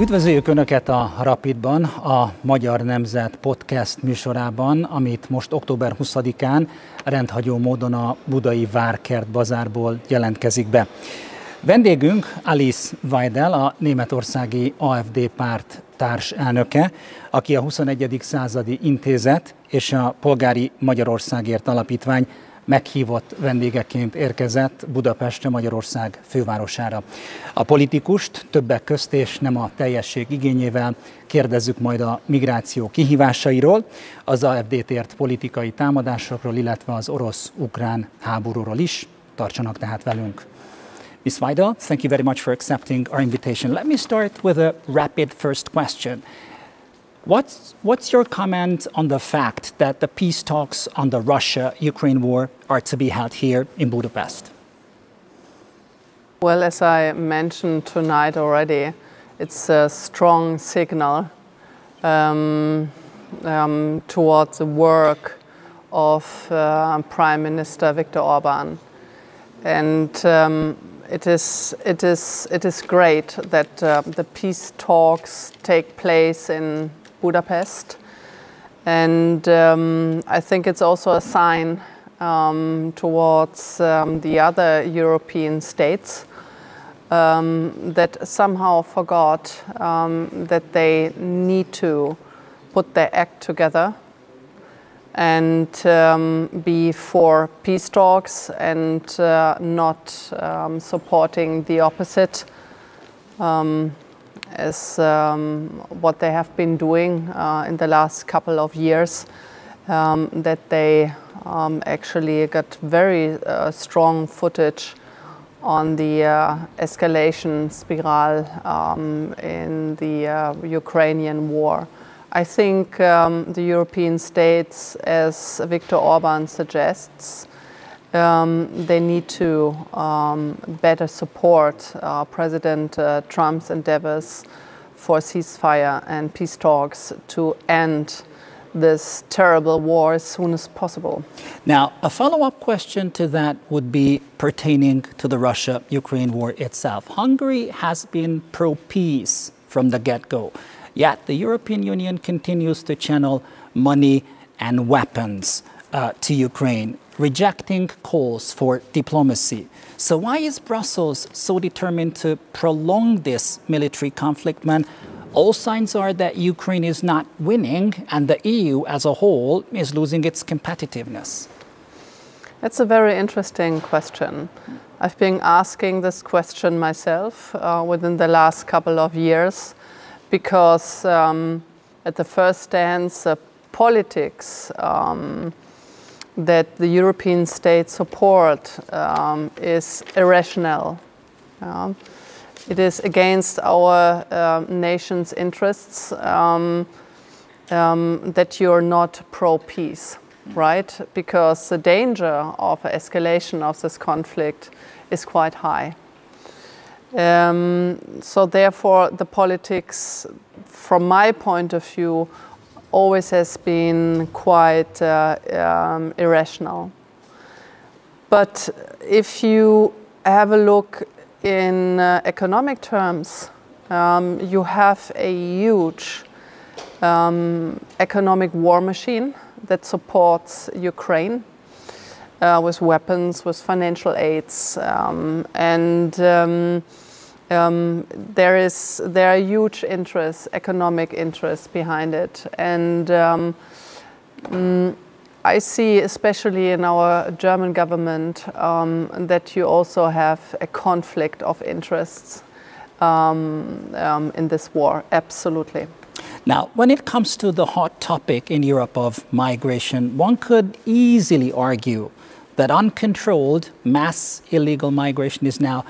Üdvözöljük Önöket a Rapidban, a Magyar Nemzet podcast műsorában, amit most október 20-án rendhagyó módon a budai Várkert Bazárból jelentkezik be. Vendégünk Alice Weidel, a németországi AfD párt társelnöke, aki a 21. századi intézet és a Polgári Magyarországért Alapítvány meghívott vendégeként érkezett Budapestre, Magyarország fővárosára. A politikust többek közt és nem a teljesség igényével kérdezzük majd a migráció kihívásairól, az AfD-t ért politikai támadásokról, illetve az orosz-ukrán háborúról is. Tartsanak tehát velünk! Ms. Weidel, thank you very much for accepting our invitation. Let me start with a rapid first question. What's your comment on the fact that the peace talks on the Russia-Ukraine war are to be held here in Budapest? Well, as I mentioned tonight already, it's a strong signal towards the work of Prime Minister Viktor Orbán, and it is great that the peace talks take place in Budapest, and I think it's also a sign towards the other European states that somehow forgot that they need to put their act together and be for peace talks and not supporting the opposite, as what they have been doing in the last couple of years, that they actually got very strong footage on the escalation spiral in the Ukrainian war. I think the European states, as Viktor Orbán suggests, they need to better support President Trump's endeavors for ceasefire and peace talks to end this terrible war as soon as possible. Now, a follow-up question to that would be pertaining to the Russia-Ukraine war itself. Hungary has been pro-peace from the get-go, yet the European Union continues to channel money and weapons to Ukraine, rejecting calls for diplomacy. So why is Brussels so determined to prolong this military conflict when all signs are that Ukraine is not winning and the EU as a whole is losing its competitiveness? That's a very interesting question. I've been asking this question myself within the last couple of years because at the first stance, politics that the European states support is irrational. It is against our nation's interests that you're not pro-peace, right? Because the danger of escalation of this conflict is quite high. So therefore the politics, from my point of view, always has been quite irrational. But if you have a look in economic terms, you have a huge economic war machine that supports Ukraine with weapons, with financial aids, and there are huge interests, economic interests behind it, and I see, especially in our German government, that you also have a conflict of interests in this war. Absolutely. Now, when it comes to the hot topic in Europe of migration, one could easily argue that uncontrolled mass illegal migration is now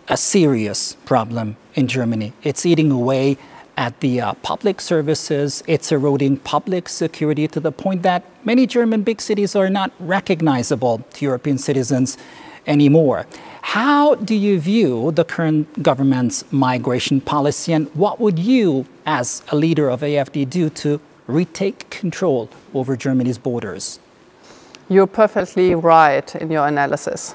a serious problem in Germany. It's eating away at the public services, it's eroding public security to the point that many German big cities are not recognizable to European citizens anymore. How do you view the current government's migration policy, and what would you, as a leader of AfD, do to retake control over Germany's borders? You're perfectly right in your analysis.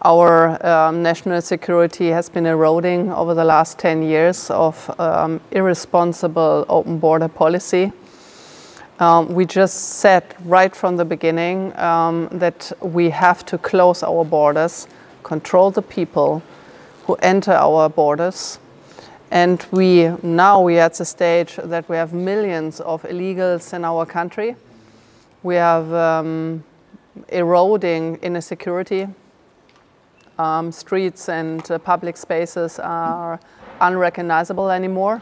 our national security has been eroding over the last 10 years of irresponsible open border policy. We just said right from the beginning that we have to close our borders, control the people who enter our borders. And now we are at the stage that we have millions of illegals in our country. We have eroding inner security. Streets and public spaces are unrecognizable anymore.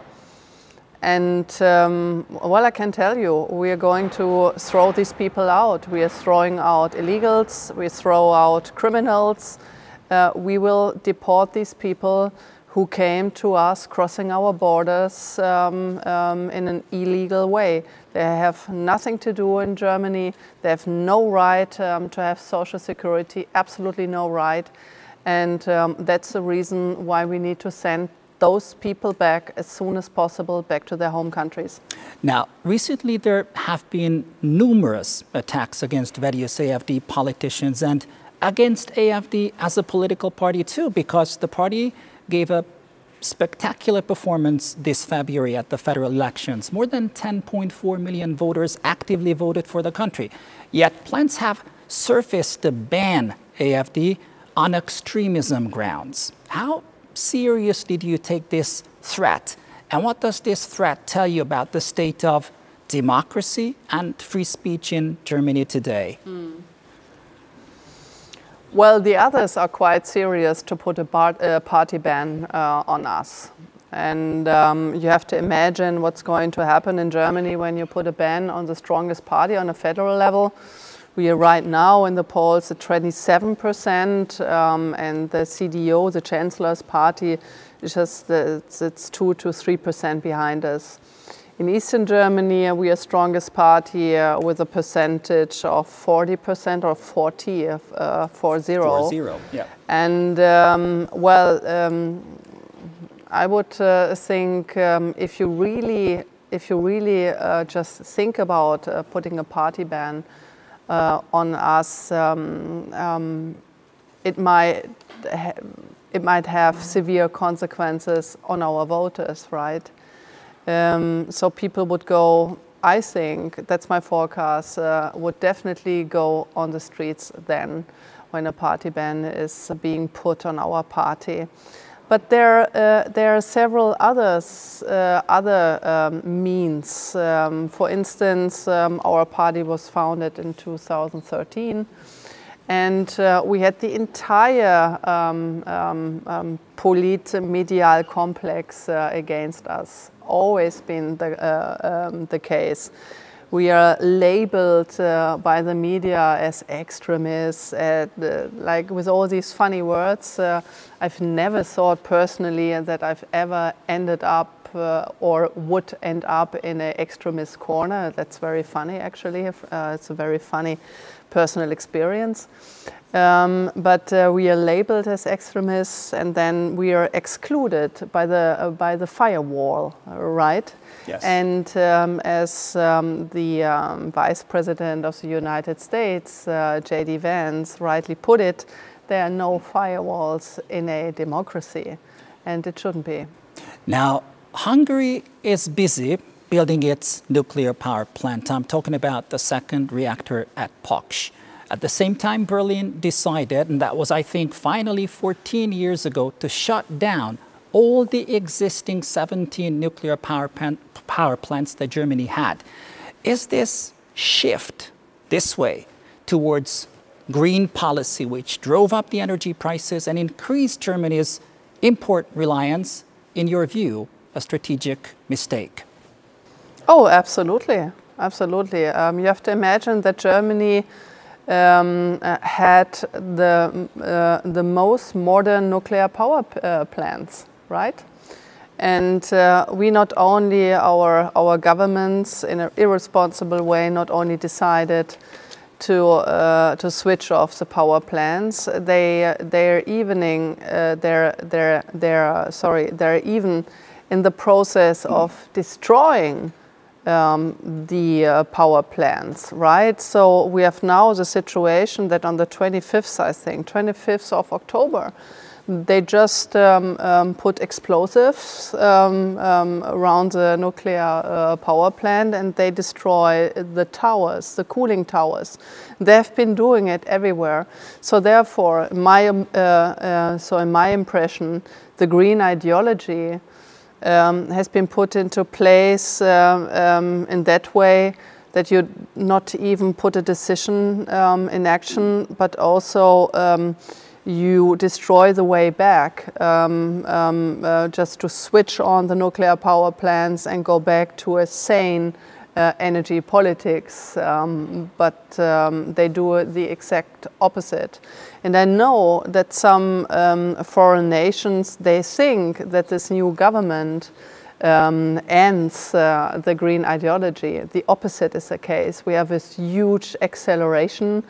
And well, I can tell you, we are going to throw these people out. We are throwing out illegals, we throw out criminals. We will deport these people who came to us crossing our borders in an illegal way. They have nothing to do in Germany. They have no right to have social security, absolutely no right. And that's the reason why we need to send those people back as soon as possible back to their home countries. Now, recently there have been numerous attacks against various AfD politicians and against AfD as a political party too, because the party gave a spectacular performance this February at the federal elections. More than 10.4 million voters actively voted for the country. Yet plans have surfaced to ban AfD on extremism grounds. How seriously do you take this threat? And what does this threat tell you about the state of democracy and free speech in Germany today? Well, the others are quite serious to put a party ban on us. And you have to imagine what's going to happen in Germany when you put a ban on the strongest party on a federal level. We are right now in the polls at 27%, and the CDU, the Chancellor's party, is just it's 2 to 3% behind us. In Eastern Germany, we are strongest party with a percentage of 40% or 40, 40. 40, yeah. And I would think if you really just think about putting a party ban on us, it might have severe consequences on our voters, right? So people would go, I think, that's my forecast, would definitely go on the streets then when a party ban is being put on our party. But there are several other means. For instance, our party was founded in 2013, and we had the entire medial complex against us. Always been the case. We are labeled by the media as extremists, like with all these funny words. I've never thought personally that I've ever ended up or would end up in an extremist corner. That's very funny, actually. It's a very funny personal experience. But we are labeled as extremists, and then we are excluded by the firewall, right? Yes. And as the Vice President of the United States, J.D. Vance, rightly put it, there are no firewalls in a democracy, and it shouldn't be. Now, Hungary is busy building its nuclear power plant. I'm talking about the second reactor at Paks. At the same time, Berlin decided, and that was, I think, finally 14 years ago, to shut down all the existing 17 nuclear power plants that Germany had. Is this shift this way towards green policy, which drove up the energy prices and increased Germany's import reliance, in your view, a strategic mistake? Oh, absolutely. Absolutely. You have to imagine that Germany had the most modern nuclear power plants, right? And we not only, our governments in an irresponsible way, not only decided to switch off the power plants, they're even in the process of destroying the power plants, right? So we have now the situation that on the 25th, I think, 25th of October, they just put explosives around the nuclear power plant, and they destroy the towers, the cooling towers. They've been doing it everywhere. So therefore, in my impression, the green ideology has been put into place in that way that you not even put a decision in action, but also you destroy the way back just to switch on the nuclear power plants and go back to a sane energy politics, but they do the exact opposite. And I know that some foreign nations, they think that this new government ends the green ideology. The opposite is the case. We have this huge acceleration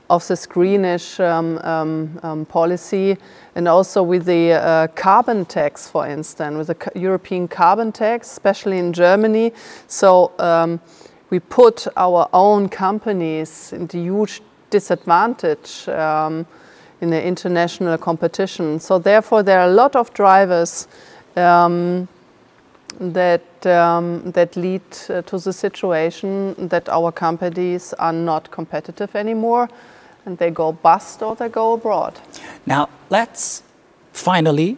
of this greenish policy, and also with the carbon tax, for instance, with the European carbon tax, especially in Germany. So we put our own companies into huge disadvantage in the international competition. So therefore, there are a lot of drivers that lead to the situation that our companies are not competitive anymore, and they go bust or they go abroad. Now, let's finally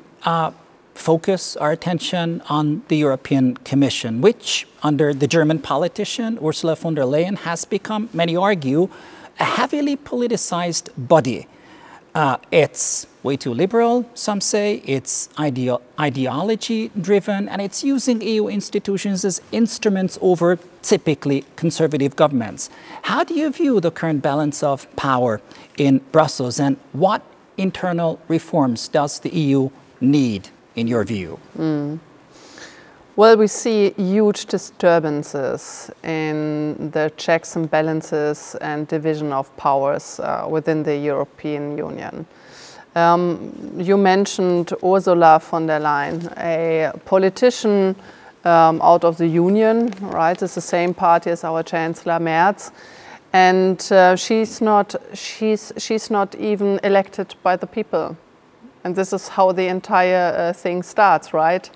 focus our attention on the European Commission, which under the German politician Ursula von der Leyen has become, many argue, a heavily politicized body. It's way too liberal, some say, it's ideology-driven, and it's using EU institutions as instruments over typically conservative governments. How do you view the current balance of power in Brussels, and what internal reforms does the EU need, in your view? Well, we see huge disturbances in the checks and balances and division of powers within the European Union. You mentioned Ursula von der Leyen, a politician out of the Union, right? It's the same party as our Chancellor Merz, and she's not even elected by the people, and this is how the entire thing starts, right?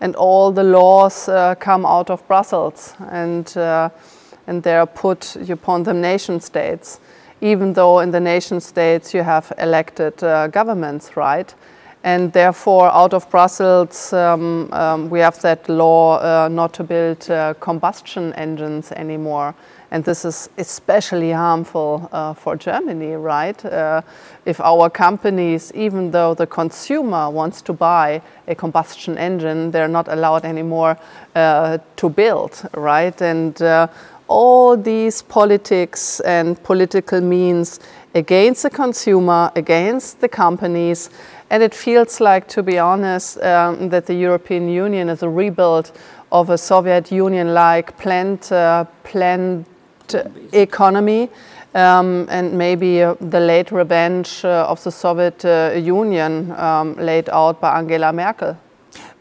And all the laws come out of Brussels, and they are put upon the nation states, even though in the nation states you have elected governments, right? And therefore, out of Brussels, we have that law not to build combustion engines anymore. And this is especially harmful for Germany, right? If our companies, even though the consumer wants to buy a combustion engine, they're not allowed anymore to build, right? And all these politics and political means against the consumer, against the companies, and it feels like, to be honest, that the European Union is a rebuild of a Soviet Union-like planned economy, and maybe the late revenge of the Soviet Union laid out by Angela Merkel.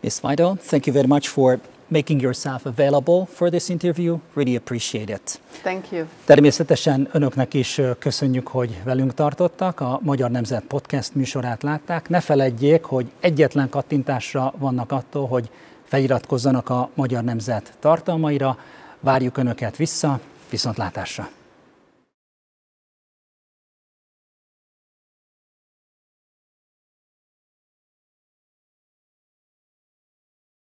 Ms. Weidel, thank you very much for making yourself available for this interview. Really appreciate it. Thank you. Természetesen önöknek is köszönjük, hogy velünk tartottak, a Magyar Nemzet Podcast műsorát látták. Ne feledjék, hogy egyetlen kattintásra vannak attól, hogy feliratkozzanak a Magyar Nemzet tartalmaira. Várjuk önöket vissza, viszontlátásra!